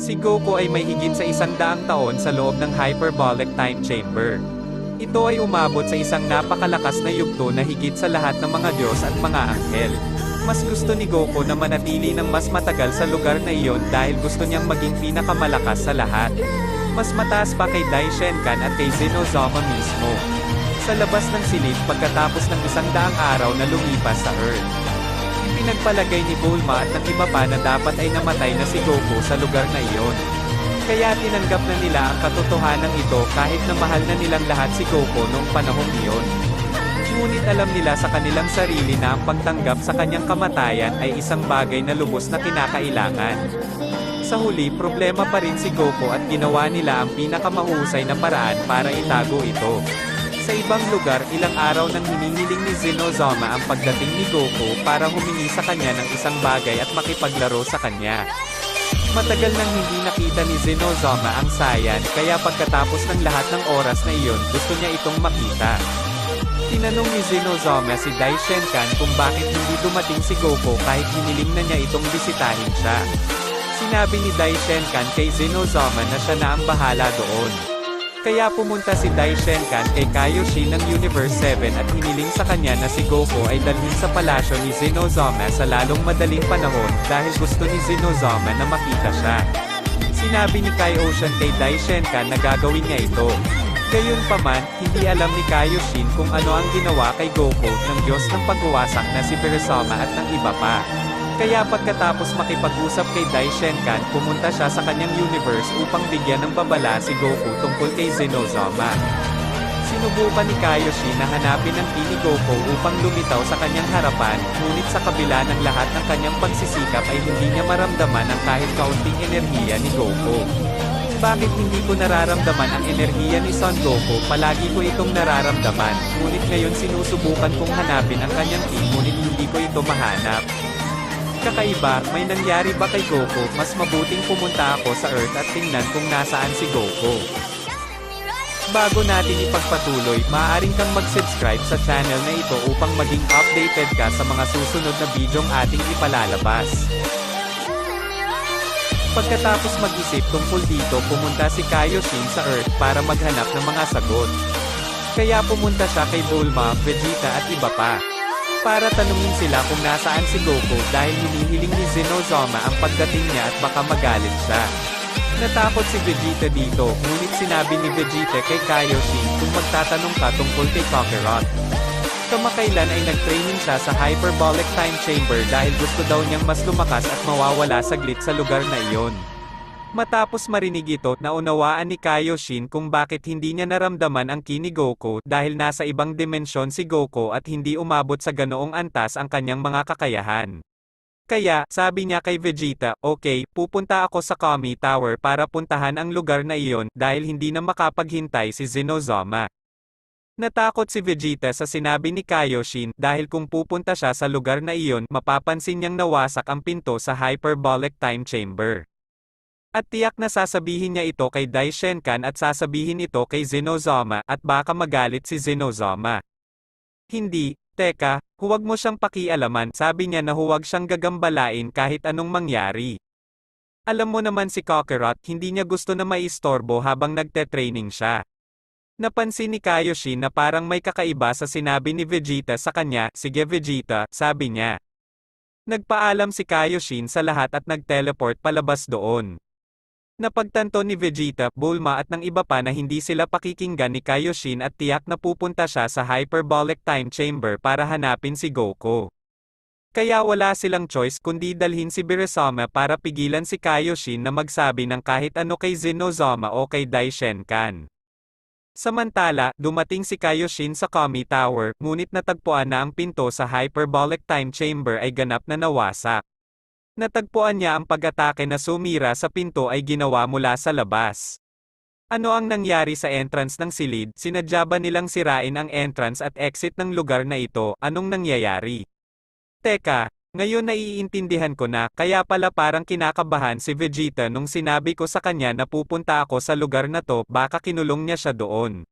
Si Goku ay may higit sa 100 taon sa loob ng Hyperbolic Time Chamber. Ito ay umabot sa isang napakalakas na yugto na higit sa lahat ng mga Diyos at mga anghel. Mas gusto ni Goku na manatili ng mas matagal sa lugar na iyon dahil gusto niyang maging pinakamalakas sa lahat. Mas mataas pa kay Dai Shenkan at kay Zenozama mismo. Sa labas ng silid pagkatapos ng 100 araw na lumipas sa Earth. Ipinagpalagay ni Bulma at ng iba pa na dapat ay namatay na si Goku sa lugar na iyon. Kaya tinanggap na nila ang katotohanan ito kahit na mahal na nilang lahat si Goku noong panahong iyon. Ngunit alam nila sa kanilang sarili na ang pagtanggap sa kanyang kamatayan ay isang bagay na lubos na kinakailangan. Sa huli problema pa rin si Goku at ginawa nila ang pinakamahusay na paraan para itago ito. Sa ibang lugar ilang araw nang hinihiling ni Zenozama ang pagdating ni Goku para humingi sa kanya ng isang bagay at makipaglaro sa kanya. Matagal nang hindi nakita ni Zenozama ang Saiyan kaya pagkatapos ng lahat ng oras na iyon gusto niya itong makita. Tinanong ni Zenozama si Dai Shenkan kung bakit hindi dumating si Goku kahit hiniling na niya itong bisitahin siya. Sinabi ni Dai Shenkan kay Zenozama na siya na ang bahala doon. Kaya pumunta si Dai Shenkan kay Kaioshin ng Universe 7 at hiniling sa kanya na si Goku ay dalhin sa palasyo ni Zenozama sa lalong madaling panahon dahil gusto ni Zenozama na makita siya. Sinabi ni Kaioshin kay Dai Shenkan na gagawin niya ito. Gayunpaman, hindi alam ni Kaioshin kung ano ang ginawa kay Goku ng Diyos ng pagwawasak na si Beerusama at ng iba pa. Kaya pagkatapos makipag-usap kay Dai Shenkan, pumunta siya sa kanyang universe upang bigyan ng babala si Goku tungkol kay Zenozama. Sinubukan ni Kaioshin na hanapin ang ki ni Goku upang lumitaw sa kanyang harapan, ngunit sa kabila ng lahat ng kanyang pagsisikap ay hindi niya maramdaman ang kahit kaunting enerhiya ni Goku. Bakit hindi ko nararamdaman ang enerhiya ni Son Goku? Palagi ko itong nararamdaman, ngunit ngayon sinusubukan kong hanapin ang kanyang ki ngunit hindi ko ito mahanap. Kakaiba, may nangyari ba kay Goku? Mas mabuting pumunta ako sa Earth at tingnan kung nasaan si Goku. Bago natin ipagpatuloy, maaaring kang mag-subscribe sa channel na ito upang maging updated ka sa mga susunod na bidyong ating ipalalabas. Pagkatapos mag-isip tungkol dito pumunta si Kaioshin sa Earth para maghanap ng mga sagot. Kaya pumunta siya kay Bulma, Vegeta at iba pa. Para tanungin sila kung nasaan si Goku dahil hinihiling ni Zenozama ang pagdating niya at baka magalit siya. Natakot si Vegeta dito, ngunit sinabi ni Vegeta kay Kaioshin kung magtatanong ka tungkol kay Kakarot. Kamakailan ay nag-training siya sa Hyperbolic Time Chamber dahil gusto daw niyang mas lumakas at mawawala saglit sa lugar na iyon. Matapos marinig ito, naunawaan ni Kaioshin kung bakit hindi niya naramdaman ang ki ni Goku dahil nasa ibang dimensyon si Goku at hindi umabot sa ganoong antas ang kanyang mga kakayahan. Kaya, sabi niya kay Vegeta, okay, pupunta ako sa Kami Tower para puntahan ang lugar na iyon dahil hindi na makapaghintay si Zenozama. Natakot si Vegeta sa sinabi ni Kaioshin dahil kung pupunta siya sa lugar na iyon, mapapansin niyang nawasak ang pinto sa Hyperbolic Time Chamber. At tiyak na sasabihin niya ito kay Dai Shenkan at sasabihin ito kay Zenozama at baka magalit si Zenozama. Hindi, teka, huwag mo siyang pakialaman, sabi niya na huwag siyang gagambalain kahit anong mangyari. Alam mo naman si Kakarot, hindi niya gusto na maistorbo habang nagte-training siya. Napansin ni Kaioshin na parang may kakaiba sa sinabi ni Vegeta sa kanya, sige Vegeta, sabi niya. Nagpaalam si Kaioshin sa lahat at nag-teleport palabas doon. Napagtanto ni Vegeta, Bulma at ng iba pa na hindi sila pakikinggan ni Kaioshin at tiyak na pupunta siya sa Hyperbolic Time Chamber para hanapin si Goku. Kaya wala silang choice kundi dalhin si Beerusama para pigilan si Kaioshin na magsabi ng kahit ano kay Zenozama o kay Dai Shenkan. Samantala, dumating si Kaioshin sa Kami Tower, ngunit natagpuan na ang pinto sa Hyperbolic Time Chamber ay ganap na nawasak. Natagpuan niya ang pag-atake na sumira sa pinto ay ginawa mula sa labas. Ano ang nangyari sa entrance ng silid? Sinadya ba nilang sirain ang entrance at exit ng lugar na ito? Anong nangyayari? Teka, ngayon naiintindihan ko na, kaya pala parang kinakabahan si Vegeta nung sinabi ko sa kanya na pupunta ako sa lugar na to, baka kinulong niya siya doon.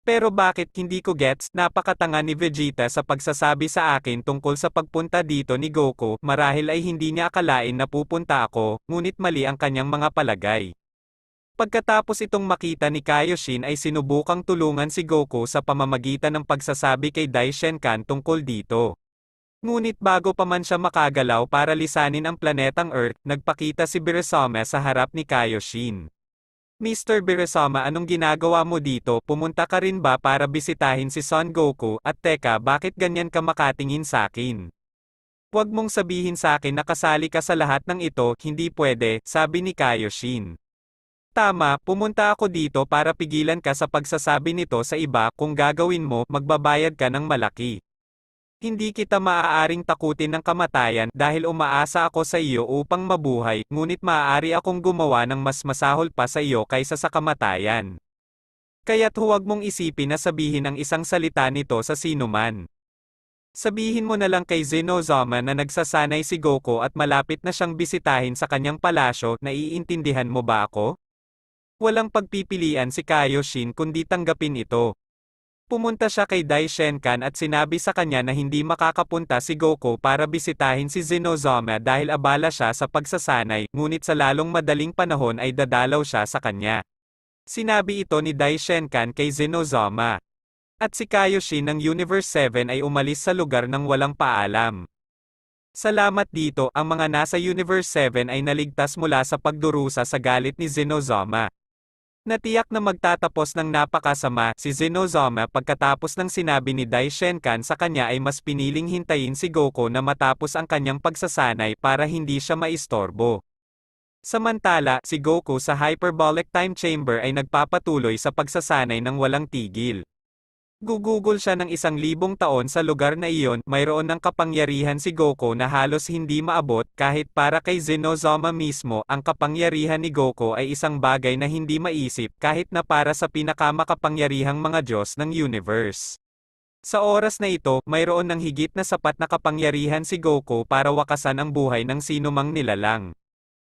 Pero bakit hindi ko gets, napakatanga ni Vegeta sa pagsasabi sa akin tungkol sa pagpunta dito ni Goku, marahil ay hindi niya akalain na pupunta ako, ngunit mali ang kanyang mga palagay. Pagkatapos itong makita ni Kaioshin ay sinubukang tulungan si Goku sa pamamagitan ng pagsasabi kay Daishenkan tungkol dito. Ngunit bago pa man siya makagalaw para lisanin ang planetang Earth, nagpakita si Beerusama sa harap ni Kaioshin. Mr. Beerusama, anong ginagawa mo dito? Pumunta ka rin ba para bisitahin si Son Goku? At teka, bakit ganyan ka makatingin sakin? Huwag mong sabihin sa akin na kasali ka sa lahat ng ito, hindi pwede, sabi ni Kaioshin. Tama, pumunta ako dito para pigilan ka sa pagsasabi nito sa iba, kung gagawin mo, magbabayad ka ng malaki. Hindi kita maaaring takutin ng kamatayan dahil umaasa ako sa iyo upang mabuhay, ngunit maaari akong gumawa ng mas masahol pa sa iyo kaysa sa kamatayan. Kaya't huwag mong isipin na sabihin ang isang salita nito sa sinuman. Sabihin mo na lang kay Zenozama na nagsasanay si Goku at malapit na siyang bisitahin sa kanyang palasyo, naiintindihan mo ba ako? Walang pagpipilian si Kaioshin kundi tanggapin ito. Pumunta siya kay Daishenkan at sinabi sa kanya na hindi makakapunta si Goku para bisitahin si Zenozama dahil abala siya sa pagsasanay, ngunit sa lalong madaling panahon ay dadalaw siya sa kanya. Sinabi ito ni Daishenkan kay Zenozama. At si Kaioshin ng Universe 7 ay umalis sa lugar ng walang paalam. Salamat dito, ang mga nasa Universe 7 ay naligtas mula sa pagdurusa sa galit ni Zenozama. Natiyak na magtatapos ng napakasama si Zenozama pagkatapos ng sinabi ni Daishenkan sa kanya ay mas piniling hintayin si Goku na matapos ang kanyang pagsasanay para hindi siya maistorbo. Samantala, si Goku sa Hyperbolic Time Chamber ay nagpapatuloy sa pagsasanay ng walang tigil. Gugugol siya ng 1,000 taon sa lugar na iyon, mayroon ng kapangyarihan si Goku na halos hindi maabot, kahit para kay Zenozama mismo, ang kapangyarihan ni Goku ay isang bagay na hindi maisip kahit na para sa pinakamakapangyarihang mga Diyos ng universe. Sa oras na ito, mayroon ng higit na sapat na kapangyarihan si Goku para wakasan ang buhay ng sinumang nilalang.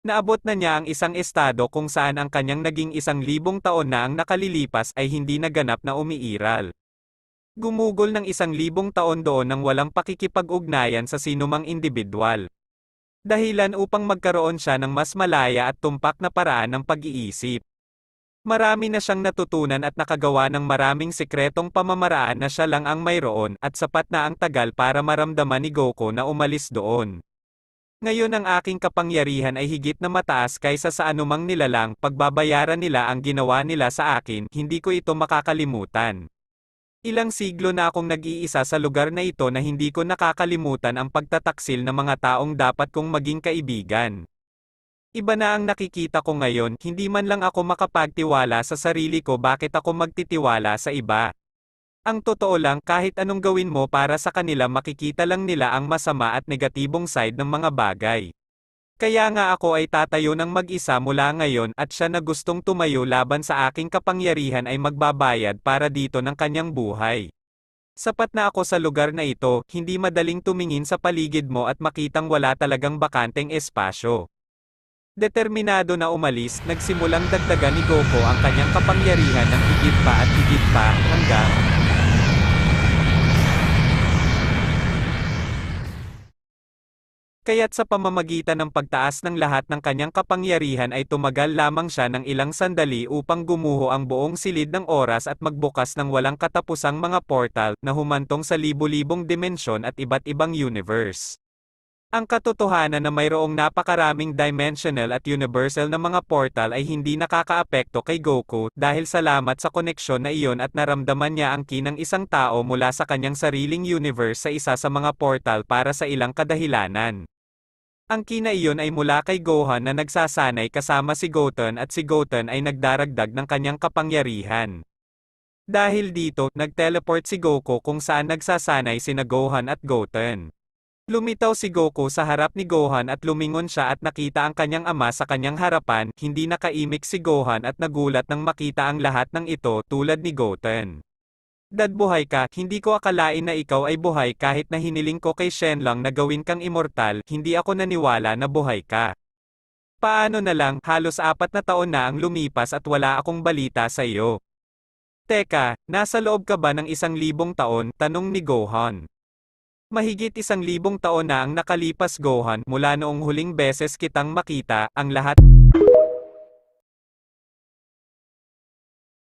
Naabot na niya ang isang estado kung saan ang kanyang naging 1,000 taon na ang nakalilipas ay hindi naganap na umiiral. Gumugol ng 1,000 taon doon nang walang pakikipag-ugnayan sa sinumang individual. Dahilan upang magkaroon siya ng mas malaya at tumpak na paraan ng pag-iisip. Marami na siyang natutunan at nakagawa ng maraming sikretong pamamaraan na siya lang ang mayroon, at sapat na ang tagal para maramdaman ni Goku na umalis doon. Ngayon ang aking kapangyarihan ay higit na mataas kaysa sa anumang nilalang, pagbabayaran nila ang ginawa nila sa akin, hindi ko ito makakalimutan. Ilang siglo na akong nag-iisa sa lugar na ito na hindi ko nakakalimutan ang pagtataksil ng mga taong dapat kong maging kaibigan. Iba na ang nakikita ko ngayon, hindi man lang ako makapagtiwala sa sarili ko, bakit ako magtitiwala sa iba? Ang totoo lang, kahit anong gawin mo para sa kanila, makikita lang nila ang masama at negatibong side ng mga bagay. Kaya nga ako ay tatayo ng mag-isa mula ngayon, at siya na gustong tumayo laban sa aking kapangyarihan ay magbabayad para dito ng kanyang buhay. Sapat na ako sa lugar na ito, hindi madaling tumingin sa paligid mo at makitang wala talagang bakanteng espasyo. Determinado na umalis, nagsimulang dagdagan ni Goku ang kanyang kapangyarihan ng higit pa hanggang kaya't sa pamamagitan ng pagtaas ng lahat ng kanyang kapangyarihan ay tumagal lamang siya ng ilang sandali upang gumuho ang buong silid ng oras at magbukas ng walang katapusang mga portal na humantong sa libu-libong dimensyon at iba't ibang universe. Ang katotohanan na mayroong napakaraming dimensional at universal na mga portal ay hindi nakakaapekto kay Goku dahil salamat sa koneksyon na iyon at naramdaman niya ang ki ng isang tao mula sa kanyang sariling universe sa isa sa mga portal para sa ilang kadahilanan. Ang kina iyon ay mula kay Gohan na nagsasanay kasama si Goten at si Goten ay nagdaragdag ng kanyang kapangyarihan. Dahil dito, nag-teleport si Goku kung saan nagsasanay sina Gohan at Goten. Lumitaw si Goku sa harap ni Gohan at lumingon siya at nakita ang kanyang ama sa kanyang harapan, hindi nakaimik si Gohan at nagulat nang makita ang lahat ng ito tulad ni Goten. Dad, buhay ka, hindi ko akalain na ikaw ay buhay kahit na hiniling ko kay Shenlong na gawin kang immortal, hindi ako naniwala na buhay ka. Paano na lang, halos 4 na taon na ang lumipas at wala akong balita sa iyo. Teka, nasa loob ka ba ng 1,000 taon? Tanong ni Gohan. Mahigit 1,000 taon na ang nakalipas Gohan mula noong huling beses kitang makita, ang lahat